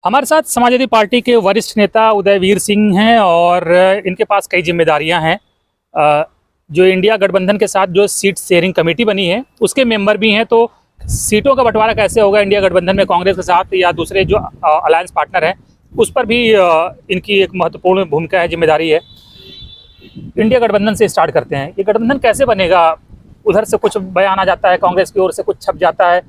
हमारे साथ समाजवादी पार्टी के वरिष्ठ नेता उदयवीर सिंह हैं और इनके पास कई जिम्मेदारियां हैं। जो इंडिया गठबंधन के साथ जो सीट शेयरिंग कमेटी बनी है उसके मेंबर भी हैं। तो सीटों का बंटवारा कैसे होगा इंडिया गठबंधन में कांग्रेस के साथ या दूसरे जो अलायंस पार्टनर हैं, उस पर भी इनकी एक महत्वपूर्ण भूमिका है, जिम्मेदारी है। इंडिया गठबंधन से स्टार्ट करते हैं। ये गठबंधन कैसे बनेगा? उधर से कुछ बयान आ जाता है, कांग्रेस की ओर से कुछ छप जाता है।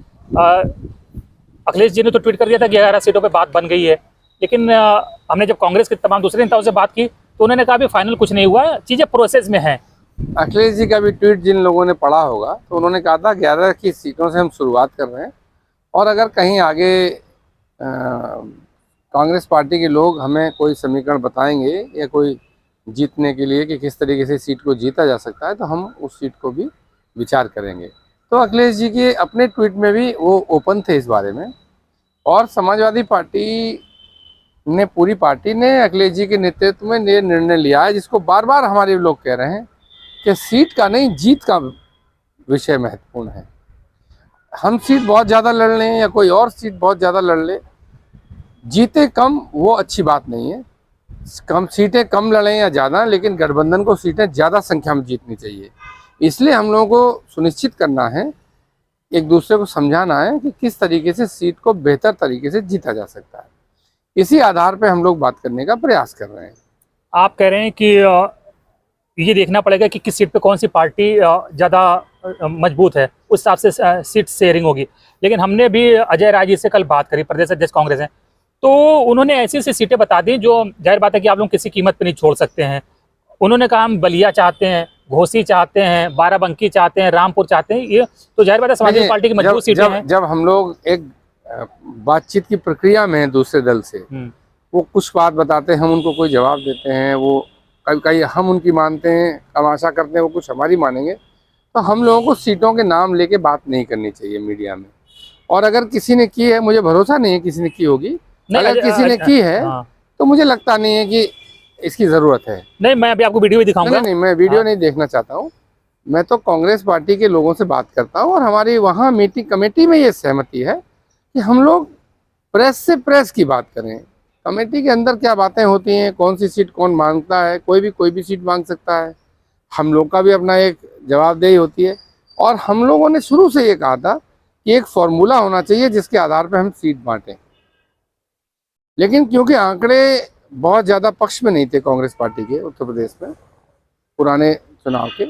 अखिलेश जी ने तो ट्वीट कर दिया था कि 11 सीटों पे बात बन गई है, लेकिन हमने जब कांग्रेस के तमाम दूसरे नेताओं से बात की तो उन्होंने कहा भी फाइनल कुछ नहीं हुआ, चीज़ें प्रोसेस में हैं। अखिलेश जी का भी ट्वीट जिन लोगों ने पढ़ा होगा तो उन्होंने कहा था 11 की सीटों से हम शुरुआत कर रहे हैं और अगर कहीं आगे कांग्रेस पार्टी के लोग हमें कोई समीकरण बताएंगे या कोई जीतने के लिए कि किस तरीके से सीट को जीता जा सकता है तो हम उस सीट को भी विचार करेंगे। तो अखिलेश जी के अपने ट्वीट में भी वो ओपन थे इस बारे में। और समाजवादी पार्टी ने, पूरी पार्टी ने अखिलेश जी के नेतृत्व में ये निर्णय लिया है, जिसको बार बार हमारे लोग कह रहे हैं कि सीट का नहीं, जीत का विषय महत्वपूर्ण है। हम सीट बहुत ज़्यादा लड़ लें या कोई और सीट बहुत ज़्यादा लड़ ले, जीते कम वो अच्छी बात नहीं है। कम सीटें कम लड़ें या ज़्यादा, लेकिन गठबंधन को सीटें ज़्यादा संख्या में जीतनी चाहिए। इसलिए हम लोगों को सुनिश्चित करना है, एक दूसरे को समझाना है कि किस तरीके से सीट को बेहतर तरीके से जीता जा सकता है। इसी आधार पे हम लोग बात करने का प्रयास कर रहे हैं। आप कह रहे हैं कि ये देखना पड़ेगा कि किस सीट पे कौन सी पार्टी ज़्यादा मजबूत है, उस हिसाब से सीट शेयरिंग होगी। लेकिन हमने भी अजय राय जी से कल बात करी, प्रदेश अध्यक्ष कांग्रेस हैं, तो उन्होंने ऐसी ऐसी सीटें बता दी जो जाहिर बात है कि आप लोग किसी कीमत पर नहीं छोड़ सकते हैं। उन्होंने कहा हम बलिया चाहते हैं, घोसी चाहते हैं, बाराबंकी चाहते हैं, रामपुर चाहते हैं। ये तो जाहिर बात है समाजवादी पार्टी की मजबूत सीटें हैं। जब हम लोग एक बातचीत की प्रक्रिया में दूसरे दल से, वो कुछ बात बताते हैं, हम उनको कोई जवाब देते हैं, वो कई हम उनकी मानते हैं, तमाशा करते हैं, वो कुछ हमारी मानेंगे। तो हम लोगों को सीटों के नाम लेके बात नहीं करनी चाहिए मीडिया में। और अगर किसी ने की है, मुझे भरोसा नहीं है किसी ने की होगी, अगर किसी ने की है तो मुझे लगता नहीं है कि इसकी जरूरत है। नहीं, मैं अभी आपको वीडियो भी दिखाऊंगा। नहीं, मैं वीडियो नहीं देखना चाहता हूँ। मैं तो कांग्रेस पार्टी के लोगों से बात करता हूँ और हमारी वहाँ मीटिंग कमेटी में ये सहमति है कि हम लोग प्रेस से प्रेस की बात करें। कमेटी के अंदर क्या बातें होती हैं, कौन सी सीट कौन मांगता है, कोई भी सीट मांग सकता है। हम लोग का भी अपना एक जवाबदेही होती है। और हम लोगों ने शुरू से ये कहा था कि एक फॉर्मूला होना चाहिए जिसके आधार पर हम सीट बांटें। लेकिन क्योंकि आंकड़े बहुत ज़्यादा पक्ष में नहीं थे कांग्रेस पार्टी के उत्तर प्रदेश में पुराने चुनाव के,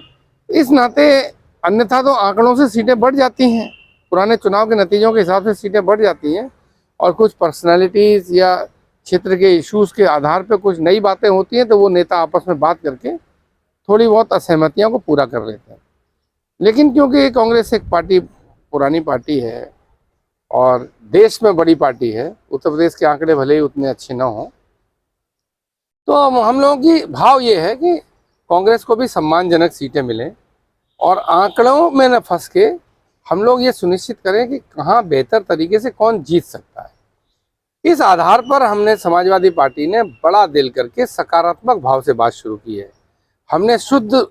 इस नाते, अन्यथा तो आंकड़ों से सीटें बढ़ जाती हैं, पुराने चुनाव के नतीजों के हिसाब से सीटें बढ़ जाती हैं। और कुछ पर्सनालिटीज़ या क्षेत्र के इश्यूज़ के आधार पर कुछ नई बातें होती हैं तो वो नेता आपस में बात करके थोड़ी बहुत असहमतियों को पूरा कर लेते हैं। लेकिन क्योंकि कांग्रेस एक पार्टी, पुरानी पार्टी है और देश में बड़ी पार्टी है, उत्तर प्रदेश के आंकड़े भले ही उतने अच्छे न हों, तो हम लोगों की भाव ये है कि कांग्रेस को भी सम्मानजनक सीटें मिलें और आंकड़ों में न फंस के हम लोग ये सुनिश्चित करें कि कहाँ बेहतर तरीके से कौन जीत सकता है। इस आधार पर हमने, समाजवादी पार्टी ने बड़ा दिल करके सकारात्मक भाव से बात शुरू की है। हमने शुद्ध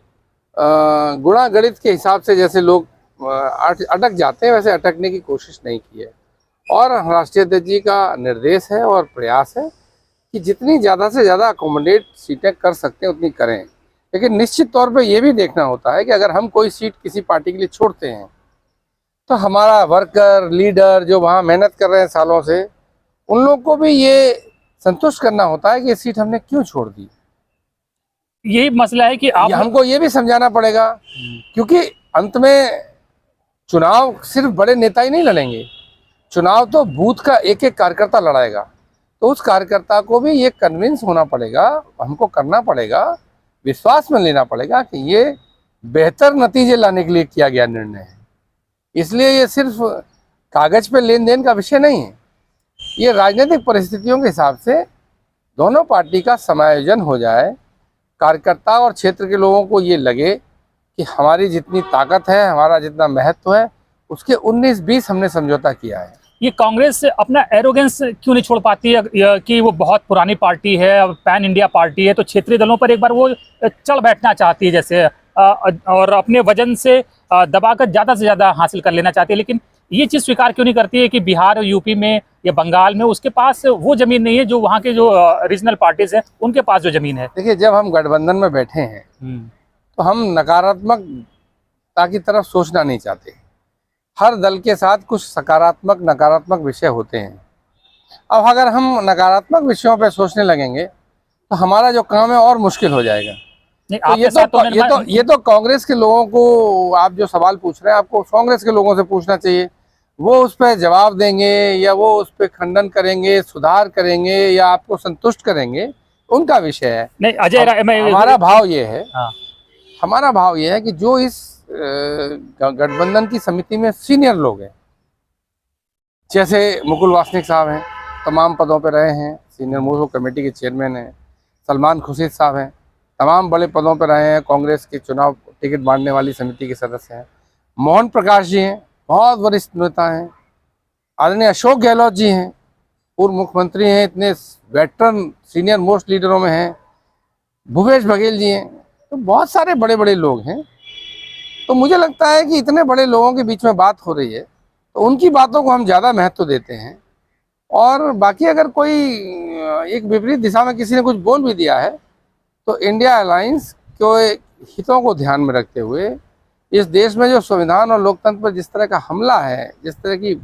गुणा गणित के हिसाब से जैसे लोग अटक जाते हैं वैसे अटकने की कोशिश नहीं की है। और राष्ट्रीय अध्यक्ष जी का निर्देश है और प्रयास है कि जितनी ज़्यादा से ज़्यादा अकोमोडेट सीटें कर सकते हैं उतनी करें। लेकिन निश्चित तौर पे ये भी देखना होता है कि अगर हम कोई सीट किसी पार्टी के लिए छोड़ते हैं तो हमारा वर्कर, लीडर जो वहाँ मेहनत कर रहे हैं सालों से, उन लोग को भी ये संतुष्ट करना होता है कि ये सीट हमने क्यों छोड़ दी। यही मसला है कि हमको ये भी समझाना पड़ेगा, क्योंकि अंत में चुनाव सिर्फ बड़े नेता ही नहीं लड़ेंगे, चुनाव तो बूथ का एक एक कार्यकर्ता लड़ाएगा। तो उस कार्यकर्ता को भी ये कन्विंस होना पड़ेगा, हमको करना पड़ेगा, विश्वास में लेना पड़ेगा कि ये बेहतर नतीजे लाने के लिए किया गया निर्णय है। इसलिए ये सिर्फ कागज पे लेन देन का विषय नहीं है, ये राजनीतिक परिस्थितियों के हिसाब से दोनों पार्टी का समायोजन हो जाए, कार्यकर्ता और क्षेत्र के लोगों को ये लगे कि हमारी जितनी ताकत है, हमारा जितना महत्व है, उसके 19-20 हमने समझौता किया है। ये कांग्रेस अपना एरोगेंस क्यों नहीं छोड़ पाती है कि वो बहुत पुरानी पार्टी है, पैन इंडिया पार्टी है, तो क्षेत्रीय दलों पर एक बार वो चढ़ बैठना चाहती है जैसे, और अपने वजन से दबाकर ज़्यादा से ज़्यादा हासिल कर लेना चाहती है। लेकिन ये चीज़ स्वीकार क्यों नहीं करती है कि बिहार और यूपी में या बंगाल में उसके पास वो ज़मीन नहीं है जो वहाँ के जो रीजनल पार्टीज हैं उनके पास जो ज़मीन है। देखिए, जब हम गठबंधन में बैठे हैं तो हम नकारात्मकता की तरफ सोचना नहीं चाहते। हर दल के साथ कुछ सकारात्मक नकारात्मक विषय होते हैं। अब अगर हम नकारात्मक विषयों पर सोचने लगेंगे तो हमारा जो काम है और मुश्किल हो जाएगा। नहीं, तो ये तो कांग्रेस के लोगों को, आप जो सवाल पूछ रहे हैं, आपको कांग्रेस के लोगों से पूछना चाहिए। वो उस पर जवाब देंगे या वो उस पर खंडन करेंगे, सुधार करेंगे या आपको संतुष्ट करेंगे, उनका विषय है। नहीं अजय, हमारा भाव ये है, हाँ। हमारा भाव ये है कि जो इस गठबंधन की समिति में सीनियर लोग हैं, जैसे मुकुल वासनिक साहब हैं, तमाम पदों पर रहे हैं, सीनियर मोस्ट कमेटी के चेयरमैन हैं। सलमान खुर्शीद साहब हैं, तमाम बड़े पदों पर रहे हैं, कांग्रेस के चुनाव टिकट बांटने वाली समिति के सदस्य हैं। मोहन प्रकाश जी हैं, बहुत वरिष्ठ नेता हैं। आदरणीय अशोक गहलोत जी हैं, पूर्व मुख्यमंत्री हैं, इतने वेटरन सीनियर मोस्ट लीडरों में हैं। भूपेश बघेल जी हैं, तो बहुत सारे बड़े बड़े लोग हैं। तो मुझे लगता है कि इतने बड़े लोगों के बीच में बात हो रही है तो उनकी बातों को हम ज़्यादा महत्व देते हैं। और बाकी अगर कोई एक विपरीत दिशा में किसी ने कुछ बोल भी दिया है तो इंडिया अलायंस के हितों को ध्यान में रखते हुए, इस देश में जो संविधान और लोकतंत्र पर जिस तरह का हमला है, जिस तरह की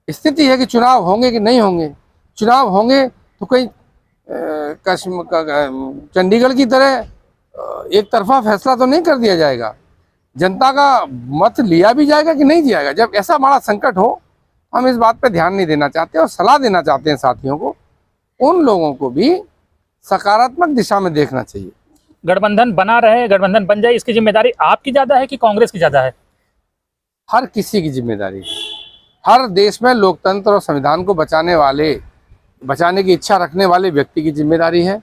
स्थिति है कि चुनाव होंगे कि नहीं होंगे, चुनाव होंगे तो कहीं चंडीगढ़ की तरह एक तरफा फैसला तो नहीं कर दिया जाएगा, जनता का मत लिया भी जाएगा कि नहीं जाएगा। जब ऐसा बड़ा संकट हो, हम इस बात पे ध्यान नहीं देना चाहते और सलाह देना चाहते हैं साथियों को, उन लोगों को भी सकारात्मक दिशा में देखना चाहिए। गठबंधन बना रहे, गठबंधन बन जाए, इसकी जिम्मेदारी आपकी ज़्यादा है कि कांग्रेस की ज़्यादा है? हर किसी की जिम्मेदारी है। हर देश में लोकतंत्र और संविधान को बचाने की इच्छा रखने वाले व्यक्ति की जिम्मेदारी है।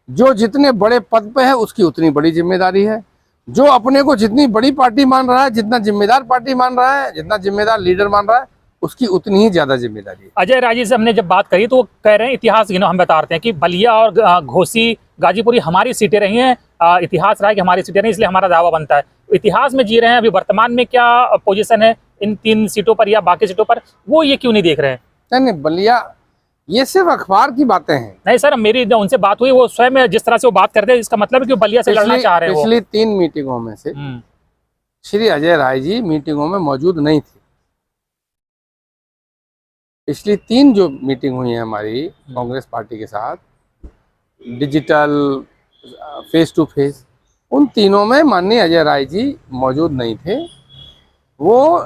जो जितने बड़े पद पे है उसकी उतनी बड़ी जिम्मेदारी है। जो अपने को जितनी बड़ी पार्टी मान रहा है, जितना जिम्मेदार पार्टी मान रहा है, जितना जिम्मेदार लीडर मान रहा है, उसकी उतनी ही ज्यादा जिम्मेदारी है। अजय राजी से हमने जब बात करी तो वो कह रहे हैं इतिहास गिनो, हम बताते हैं कि बलिया और घोसी गाजीपुरी हमारी सीटें रही हैं, इतिहास रहा है कि हमारी सीटें रही, इसलिए हमारा दावा बनता है। इतिहास में जी रहे हैं, अभी वर्तमान में क्या पोजीशन है इन 3 सीटों पर या बाकी सीटों पर, वो ये क्यों नहीं देख रहे हैं? नहीं, बलिया ये सिर्फ अखबार की बातें हैं। नहीं सर, मेरी उनसे बात हुई, वो स्वयं जिस तरह से वो बात करते हैं, इसका मतलब है कि वो बलिया से लड़ना चाह रहे हैं। पिछली 3 मीटिंगों में से श्री अजय राय जी मीटिंगों में मौजूद नहीं थे। पिछली 3 जो मीटिंग हुई है हमारी कांग्रेस पार्टी के साथ, डिजिटल, फेस टू फेस, उन तीनों में माननीय अजय राय जी मौजूद नहीं थे। वो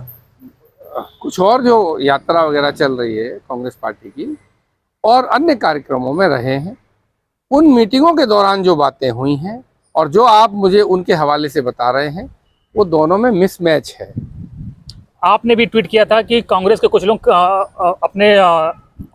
कुछ और जो यात्रा वगैरह चल रही है कांग्रेस पार्टी की और अन्य कार्यक्रमों में रहे हैं। उन मीटिंगों के दौरान जो बातें हुई हैं और जो आप मुझे उनके हवाले से बता रहे हैं, वो दोनों में मिसमैच है। आपने भी ट्वीट किया था कि कांग्रेस के कुछ लोग अपने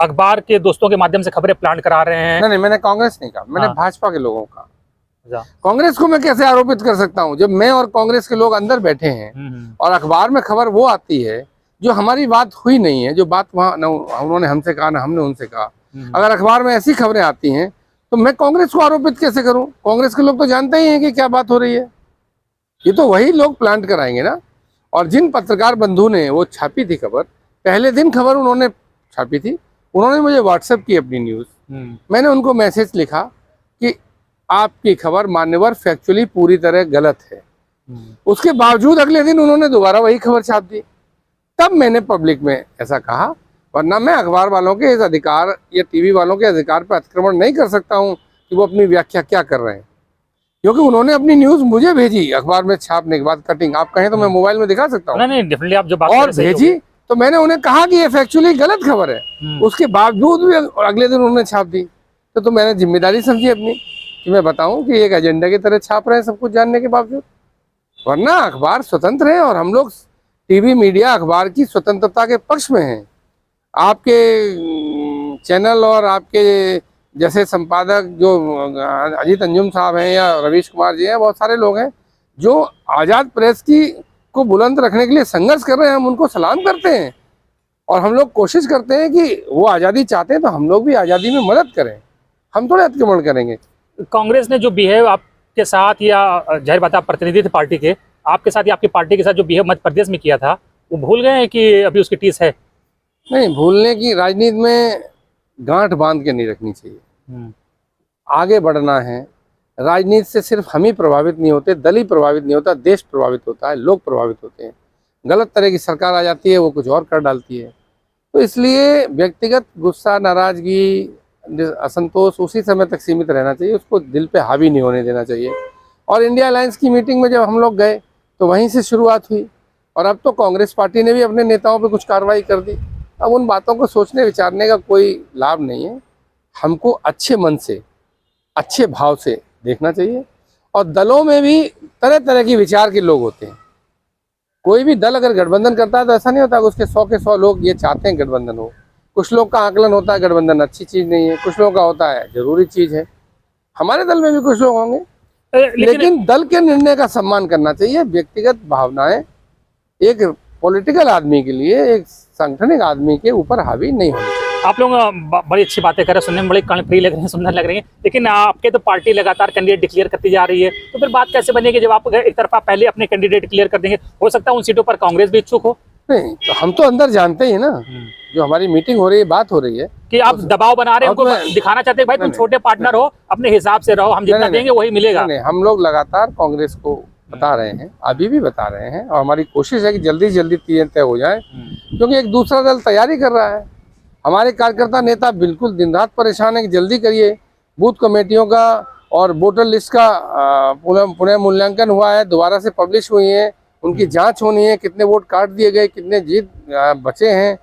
अखबार के दोस्तों के माध्यम से खबरें प्लांट करा रहे हैं। नहीं, मैंने कांग्रेस नहीं कहा, मैंने भाजपा के लोगों का। कांग्रेस को मैं कैसे आरोपित कर सकता हूं जब मैं और कांग्रेस के लोग अंदर बैठे हैं और अखबार में खबर वो आती है जो हमारी बात हुई नहीं है, जो बात वहाँ न उन्होंने हमसे कहा ना हमने उनसे कहा। अगर अखबार में ऐसी खबरें आती हैं तो मैं कांग्रेस को आरोपित कैसे करूं? कांग्रेस के लोग तो जानते ही हैं कि क्या बात हो रही है। ये तो वही लोग प्लांट कराएंगे ना। और जिन पत्रकार बंधु ने वो छापी थी खबर, पहले दिन खबर उन्होंने छापी थी, उन्होंने मुझे व्हाट्सएप की अपनी न्यूज़, मैंने उनको मैसेज लिखा कि आपकी खबर मान्यवर फैक्चुअली पूरी तरह गलत है। उसके बावजूद अगले दिन उन्होंने दोबारा वही खबर छाप दी। तब मैंने पब्लिक में ऐसा कहा, वरना मैं अखबार वालों के इस अधिकार या टीवी वालों के अधिकार पर अतिक्रमण नहीं कर सकता हूं कि वो अपनी व्याख्या क्या कर रहे हैं, क्योंकि उन्होंने अपनी न्यूज़ मुझे भेजी अखबार में छापने के बाद कटिंग, आप कहें तो मैं मोबाइल में दिखा सकता हूँ। नहीं, डेफिनेटली आप जो बात और भेजी तो मैंने उन्हें कहा कि ये फैक्चुअली गलत खबर है। उसके बावजूद भी अगले दिन उन्होंने छाप दी। तो मैंने जिम्मेदारी समझी अपनी कि मैं बताऊं कि एक एजेंडा की तरह छाप रहे हैं सब कुछ जानने के बावजूद। वरना अखबार स्वतंत्र है और हम लोग टीवी मीडिया अखबार की स्वतंत्रता के पक्ष में हैं। आपके चैनल और आपके जैसे संपादक जो अजीत अंजुम साहब हैं या रवीश कुमार जी हैं, बहुत सारे लोग हैं जो आज़ाद प्रेस को बुलंद रखने के लिए संघर्ष कर रहे हैं। हम उनको सलाम करते हैं और हम लोग कोशिश करते हैं कि वो आज़ादी चाहते हैं तो हम लोग भी आज़ादी में मदद करें, हम थोड़े अतिक्रमण करेंगे। कांग्रेस ने जो बिहेव आपके साथ या जाहिर बात आप प्रतिनिधि थे पार्टी के, आपके साथ या आपकी पार्टी के साथ जो बिहेव मध्य प्रदेश में किया था, वो भूल गए हैं कि अभी उसकी टीस है? नहीं, भूलने की राजनीति में गांठ बांध के नहीं रखनी चाहिए। आगे बढ़ना है। राजनीति से सिर्फ हम ही प्रभावित नहीं होते, दल ही प्रभावित नहीं होता, देश प्रभावित होता है, लोग प्रभावित होते हैं। गलत तरह की सरकार आ जाती है, वो कुछ और कर डालती है। तो इसलिए व्यक्तिगत गुस्सा, नाराजगी, असंतोष उसी समय तक सीमित रहना चाहिए, उसको दिल पे हावी नहीं होने देना चाहिए। और इंडिया अलायंस की मीटिंग में जब हम लोग गए तो वहीं से शुरुआत हुई, और अब तो कांग्रेस पार्टी ने भी अपने नेताओं पे कुछ कार्रवाई कर दी। अब उन बातों को सोचने विचारने का कोई लाभ नहीं है। हमको अच्छे मन से, अच्छे भाव से देखना चाहिए। और दलों में भी तरह तरह के विचार के लोग होते हैं। कोई भी दल अगर गठबंधन करता है तो ऐसा नहीं होता कि उसके 100 के 100 लोग ये चाहते हैं गठबंधन हो। कुछ लोग का आकलन होता है गठबंधन अच्छी चीज़ नहीं है, कुछ लोगों का होता है जरूरी चीज़ है। हमारे दल में भी कुछ लोग होंगे, लेकिन दल के निर्णय का सम्मान करना चाहिए। व्यक्तिगत भावनाएं एक पॉलिटिकल आदमी के लिए, एक सांगठनिक आदमी के ऊपर हावी नहीं होनी चाहिए। आप लोग बड़ी अच्छी बातें कर रहे हैं, सुनने में बड़ी कर्णप्रिय लग रही हैं, सुंदर लग रही हैं, लेकिन आपके तो पार्टी लगातार कैंडिडेट डिक्लेयर करती जा रही है, तो फिर बात कैसे बनेगी जब आप एक तरफा पहले अपने कैंडिडेट डिक्लेयर कर देंगे? हो सकता है उन सीटों पर कांग्रेस भी इच्छुक हो। नहीं, तो हम तो अंदर जानते ही ना, जो हमारी मीटिंग हो रही है, बात हो रही है कि आप दबाव बना रहे हैं, उनको दिखाना चाहते हैं भाई तुम छोटे पार्टनर हो, अपने हिसाब से रहो, हम जितना देंगे वही मिलेगा। नहीं, हम लोग लगातार कांग्रेस को बता रहे हैं, अभी भी बता रहे हैं, और हमारी कोशिश है कि जल्दी से जल्दी चीजें तय हो जाए, क्योंकि एक दूसरा दल तैयारी कर रहा है। हमारे कार्यकर्ता नेता बिल्कुल दिन रात परेशान है कि जल्दी करिए। बूथ कमेटियों का और वोटर लिस्ट का पुनः मूल्यांकन हुआ है, दोबारा से पब्लिश हुई है, उनकी जांच होनी है, कितने वोट काट दिए गए, कितने जीत बचे हैं,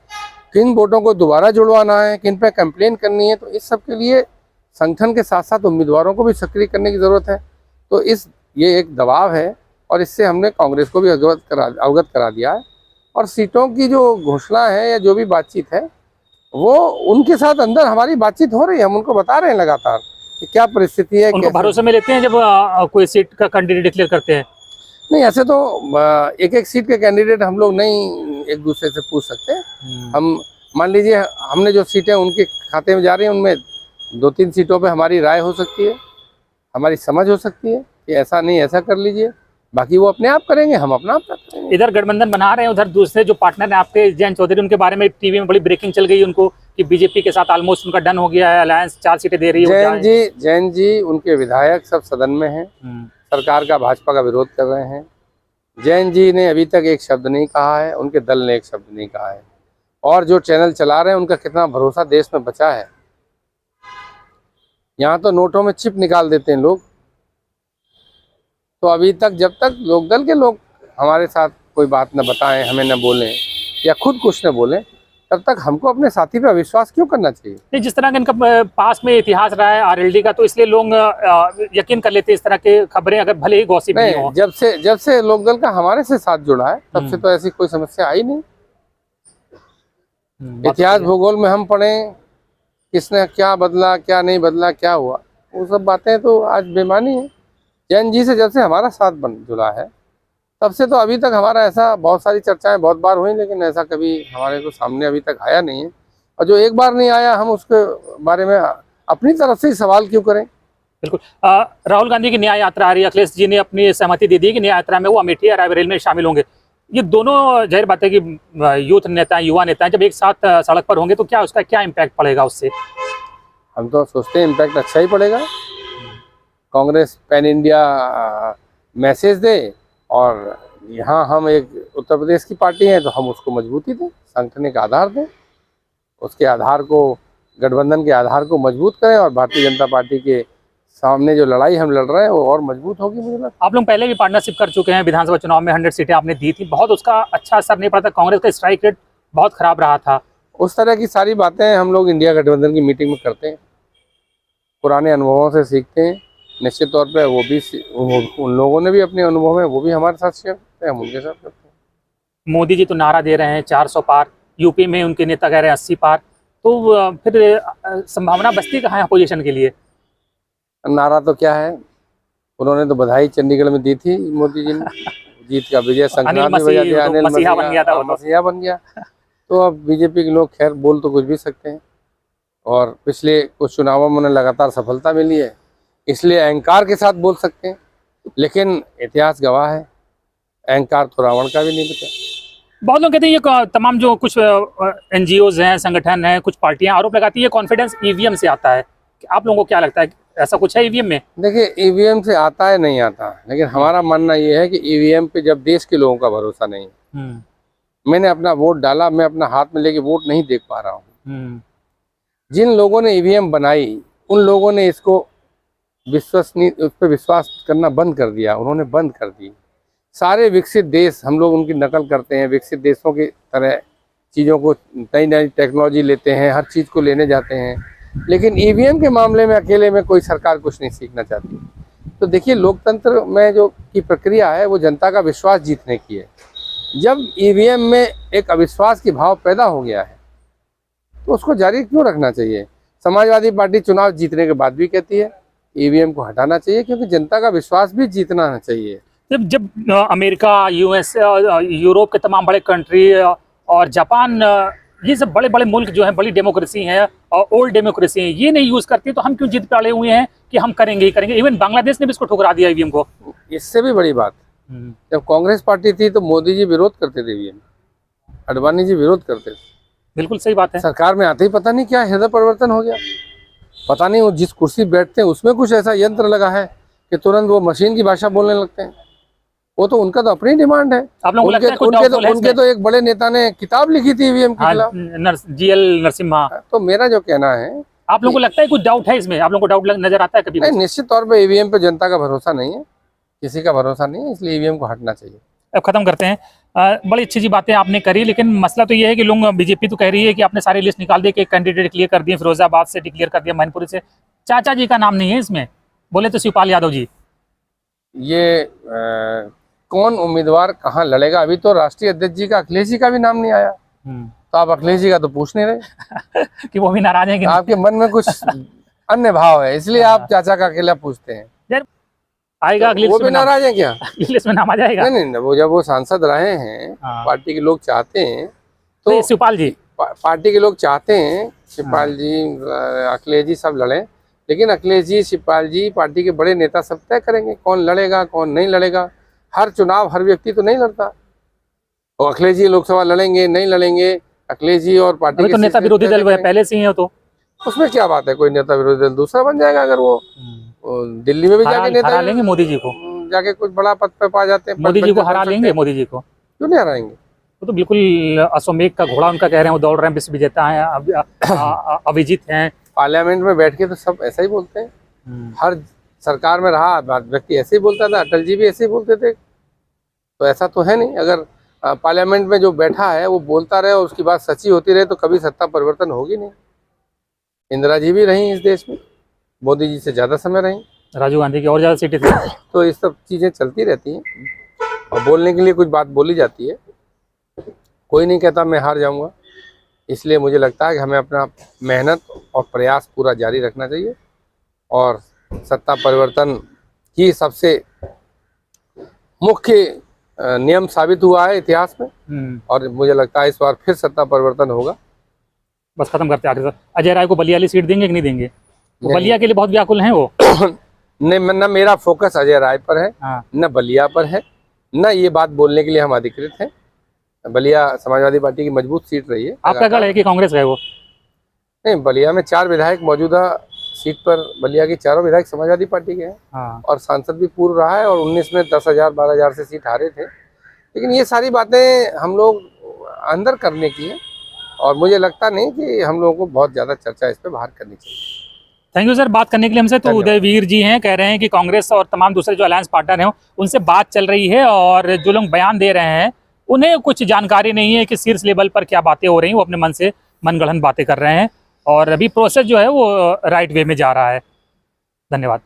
किन वोटों को दोबारा जुड़वाना है, किन पे कंप्लेन करनी है। तो इस सब के लिए संगठन के साथ साथ उम्मीदवारों को भी सक्रिय करने की जरूरत है। तो ये एक दबाव है, और इससे हमने कांग्रेस को भी अवगत करा दिया है। और सीटों की जो घोषणा है या जो भी बातचीत है, वो उनके साथ अंदर हमारी बातचीत हो रही है। हम उनको बता रहे हैं लगातार कि क्या परिस्थिति है। उनको भरोसे में लेते हैं जब कोई सीट का कैंडिडेट डिक्लेयर करते हैं? नहीं, ऐसे तो एक एक सीट के कैंडिडेट हम लोग नहीं एक दूसरे से पूछ सकते। हम मान लीजिए हमने जो सीटें उनके खाते में जा रही हैं, उनमें 2-3 सीटों पे हमारी राय हो सकती है, हमारी समझ हो सकती है कि ऐसा नहीं ऐसा कर लीजिए। बाकी वो अपने आप करेंगे, हम अपना आप करेंगे। इधर गठबंधन बना रहे हैं, उधर दूसरे जो पार्टनर है आपके जयंत चौधरी, उनके बारे में टीवी में बड़ी ब्रेकिंग चल गई उनको कि बीजेपी के साथ ऑलमोस्ट उनका डन हो गया है, अलायंस 4 सीटें दे रही है। जैन जी उनके विधायक सब सदन में हैं, सरकार का, भाजपा का विरोध कर रहे हैं। जैन जी ने अभी तक एक शब्द नहीं कहा है, उनके दल ने एक शब्द नहीं कहा है। और जो चैनल चला रहे हैं उनका कितना भरोसा देश में बचा है। यहाँ तो नोटों में चिप निकाल देते हैं लोग। तो अभी तक जब तक लोकदल के लोग हमारे साथ कोई बात न बताएं, हमें न बोलें या खुद कुछ न बोलें, तब तक हमको अपने साथी पर विश्वास क्यों करना चाहिए? नहीं, जिस तरह का इनका पास में इतिहास रहा है आरएलडी का, तो इसलिए लोग यकीन कर लेते हैं इस तरह के खबरें, अगर भले ही गॉसिप नहीं हो। जब से लोकदल का हमारे से साथ जुड़ा है, तब से तो ऐसी कोई समस्या आई नहीं। इतिहास भूगोल में हम पढ़ें किसने क्या बदला, क्या नहीं बदला, क्या हुआ, वो सब बातें तो आज बेमानी है। जैन जी से जब से हमारा साथ जुड़ा है, तब से तो अभी तक हमारा ऐसा, बहुत सारी चर्चाएं बहुत बार हुई, लेकिन ऐसा कभी हमारे को सामने अभी तक आया नहीं है। और जो एक बार नहीं आया, हम उसके बारे में अपनी तरफ से ही सवाल क्यों करें? बिल्कुल। राहुल गांधी की न्याय यात्रा आ रही है, अखिलेश जी ने अपनी सहमति दे दी कि न्याय यात्रा में वो अमेठी और रायबरेली में शामिल होंगे। ये दोनों जाहिर बात है कि यूथ नेता, युवा नेता जब एक साथ सड़क पर होंगे तो क्या उसका क्या इम्पैक्ट पड़ेगा उससे? हम तो सोचते हैं इम्पैक्ट अच्छा ही पड़ेगा। कांग्रेस पैन इंडिया मैसेज दे, और यहाँ हम एक उत्तर प्रदेश की पार्टी हैं तो हम उसको मजबूती दें, संगठनिक आधार दें, उसके आधार को, गठबंधन के आधार को मजबूत करें, और भारतीय जनता पार्टी के सामने जो लड़ाई हम लड़ रहे हैं वो और मजबूत होगी। मुझे लगता है आप लोग पहले भी पार्टनरशिप कर चुके हैं, विधानसभा चुनाव में 100 सीटें आपने दी थी, बहुत उसका अच्छा असर नहीं पड़ा था, कांग्रेस का स्ट्राइक रेट बहुत खराब रहा था। उस तरह की सारी बातें हम लोग इंडिया गठबंधन की मीटिंग में करते हैं, पुराने अनुभवों से सीखते हैं। निश्चित तौर पे वो भी, उन लोगों ने भी अपने अनुभव में वो भी हमारे साथ शेयर करते हैं, हम उनके साथ करते हैं। मोदी जी तो नारा दे रहे हैं 400 पार, यूपी में उनके नेता कह रहे हैं 80 पार, तो फिर संभावना बचती कहाँ है अपोजिशन के लिए? नारा तो क्या है, उन्होंने तो बधाई चंडीगढ़ में दी थी मोदी जी ने, जीत का विजय संक्रांति बजा दिया, मसीहा बन गया था, मसीहा बन गया। तो अब बीजेपी के लोग खैर बोल तो कुछ भी सकते हैं, और पिछले कुछ चुनावों में उन्हें लगातार सफलता मिली है, इसलिए अहंकार के साथ बोल सकते हैं। लेकिन इतिहास गवाह है, अहंकार तो रावण का भी नहीं बचा। बहुत लोग कहते हैं ये तमाम जो कुछ एनजीओज हैं, संगठन हैं, कुछ पार्टियां आरोप लगाती है कॉन्फिडेंस ईवीएम से आता है। आप लोगों को क्या लगता है, ऐसा कुछ है ईवीएम में? देखिए, ईवीएम से आता है नहीं आता, लेकिन हमारा मानना ये है कि ईवीएम पे जब देश के लोगों का भरोसा नहीं, मैंने अपना वोट डाला, मैं अपना हाथ में लेके वोट नहीं देख पा रहा हूँ। जिन लोगों ने ईवीएम बनाई उन लोगों ने इसको विश्वसनीय, उस पर विश्वास करना बंद कर दिया, उन्होंने बंद कर दी। सारे विकसित देश हम लोग उनकी नकल करते हैं, विकसित देशों की तरह चीज़ों को, नई नई टेक्नोलॉजी लेते हैं, हर चीज़ को लेने जाते हैं, लेकिन ईवीएम के मामले में अकेले में कोई सरकार कुछ नहीं सीखना चाहती। तो देखिए, लोकतंत्र में जो की प्रक्रिया है वो जनता का विश्वास जीतने की है। जब ईवीएम में एक अविश्वास की भाव पैदा हो गया है तो उसको जारी क्यों रखना चाहिए? समाजवादी पार्टी चुनाव जीतने के बाद भी कहती है ईवीएम को हटाना चाहिए, क्योंकि जनता का विश्वास भी जीतना चाहिए। जब अमेरिका, यूएस, यूरोप के तमाम बड़े कंट्री और जापान, ये सब बड़े बड़े मुल्क जो हैं, बड़ी डेमोक्रेसी हैं और ओल्ड डेमोक्रेसी हैं, ये नहीं यूज़ करती, तो हम क्यों जिद पे अड़े हुए हैं कि हम करेंगे ही करेंगे? इवन बांग्लादेश ने भी इसको ठुकरा दिया ईवीएम को। इससे भी बड़ी बात, जब कांग्रेस पार्टी थी तो मोदी जी विरोध करते थे ईवीएम, अडवाणी जी विरोध करते थे। बिल्कुल सही बात है। सरकार में आते ही पता नहीं क्या हृदय परिवर्तन हो गया, पता नहीं वो जिस कुर्सी बैठते हैं उसमें कुछ ऐसा यंत्र लगा है कि तुरंत वो मशीन की भाषा बोलने लगते हैं। वो तो उनका तो अपनी डिमांड है। आप लोगों को लगता है उनके तो एक बड़े नेता ने किताब लिखी थी ईवीएम के खिलाफ, जीएल नरसिम्हा। तो मेरा जो कहना है, आप लोगों को लगता है कुछ डाउट है इसमें? आप लोगों को डाउट नजर आता है कभी? नहीं, निश्चित तौर पे ईवीएम पे जनता का भरोसा नहीं है, किसी का भरोसा नहीं है, इसलिए ईवीएम को हटना चाहिए। अब खत्म करते हैं। बड़ी अच्छी अच्छी बातें आपने करी, लेकिन मसला तो ये है कि लोग, बीजेपी तो कह रही है कि आपने सारी लिस्ट निकाल दी, कि कैंडिडेट क्लियर कर दिए, फिरोजाबाद से डिक्लेयर कर दिया, मैनपुरी से, चाचा जी का नाम नहीं है इसमें। बोले तो शिवपाल यादव जी। ये कौन उम्मीदवार कहाँ लड़ेगा, अभी तो राष्ट्रीय अध्यक्ष जी का, अखिलेश जी का भी नाम नहीं आया। तो आप अखिलेश जी का तो पूछ नहीं रहे कि वो भी नाराज हैं कि आपके मन में कुछ अन्य भाव है, इसलिए आप चाचा का अकेला पूछते हैं। आएगा अगली वो भी नाराज है क्या? अगली लिस्ट में नाम आ जाएगा? नहीं, वो जब वो सांसद रहे हैं, पार्टी के लोग चाहते हैं तो शिवपाल जी, पार्टी के लोग चाहते हैं शिवपाल जी, अखिलेश जी सब लड़े, लेकिन अखिलेश जी, शिवपाल जी, पार्टी के बड़े नेता सब तय करेंगे कौन लड़ेगा कौन नहीं लड़ेगा। हर चुनाव हर व्यक्ति तो नहीं लड़ता, और अखिलेश जी लोकसभा लड़ेंगे नहीं लड़ेंगे, अखिलेश जी और पार्टी के तो नेता विरोधी दल पहले से ही है, तो उसमें क्या बात है? कोई नेता विरोधी दल दूसरा बन जाएगा अगर वो दिल्ली में भी जाके नेता हरा लेंगे मोदी जी को, जाके कुछ बड़ा पद पे पा जाते हैं, मोदी जी को हरा लेंगे। मोदी जी को क्यों नहीं हराएंगे? वो तो बिल्कुल अश्वमेघ का घोड़ा उनका कह रहे हैं, वो दौड़ रहे हैं, विश्व विजेता हैं, अभिजीत हैं। पार्लियामेंट में बैठ के तो सब ऐसा ही बोलते हैं, हर सरकार में रहा व्यक्ति ऐसे ही बोलता था, अटल जी भी ऐसे ही बोलते थे। तो ऐसा तो है नहीं, अगर पार्लियामेंट में जो बैठा है वो बोलता रहे और उसकी बात सच्ची होती रहे तो कभी सत्ता परिवर्तन होगी नहीं। इंदिरा जी भी रही इस देश में, मोदी जी से ज़्यादा समय रही, राजीव गांधी की और ज़्यादा सीटें थी। तो ये सब चीज़ें चलती रहती हैं और बोलने के लिए कुछ बात बोली जाती है। कोई नहीं कहता मैं हार जाऊंगा, इसलिए मुझे लगता है कि हमें अपना मेहनत और प्रयास पूरा जारी रखना चाहिए, और सत्ता परिवर्तन ही सबसे मुख्य नियम साबित हुआ है इतिहास में, और मुझे लगता है इस बार फिर सत्ता परिवर्तन होगा। बस खत्म करते हैं। अजय राय को बलिया वाली सीट देंगे कि नहीं देंगे? वो बलिया के लिए बहुत व्याकुल हैं वो। नहीं, न मेरा फोकस अजय राय पर है, न बलिया पर है, न ये बात बोलने के लिए हम अधिकृत हैं। बलिया समाजवादी पार्टी की मजबूत सीट रही है। आपका गढ़ है कि कांग्रेस का है वो? नहीं, बलिया में 4 विधायक मौजूदा सीट पर, बलिया के चारों विधायक समाजवादी पार्टी के हैं, और सांसद भी पूर्व रहा है, और 19 में 10,000 12,000 से सीट हारे थे। लेकिन ये सारी बातें हम लोग अंदर करने की है, और मुझे लगता नहीं कि हम लोगों को बहुत ज़्यादा चर्चा इस पर बाहर करनी चाहिए। थैंक यू सर बात करने के लिए हमसे। तो उदयवीर जी हैं, कह रहे हैं कि कांग्रेस और तमाम दूसरे जो अलायंस पार्टनर हैं उनसे बात चल रही है, और जो लोग बयान दे रहे हैं उन्हें कुछ जानकारी नहीं है कि शीर्ष लेवल पर क्या बातें हो रही हैं। वो अपने मन से मनगढ़ंत बातें कर रहे हैं, और अभी प्रोसेस जो है वो राइट वे में जा रहा है। धन्यवाद।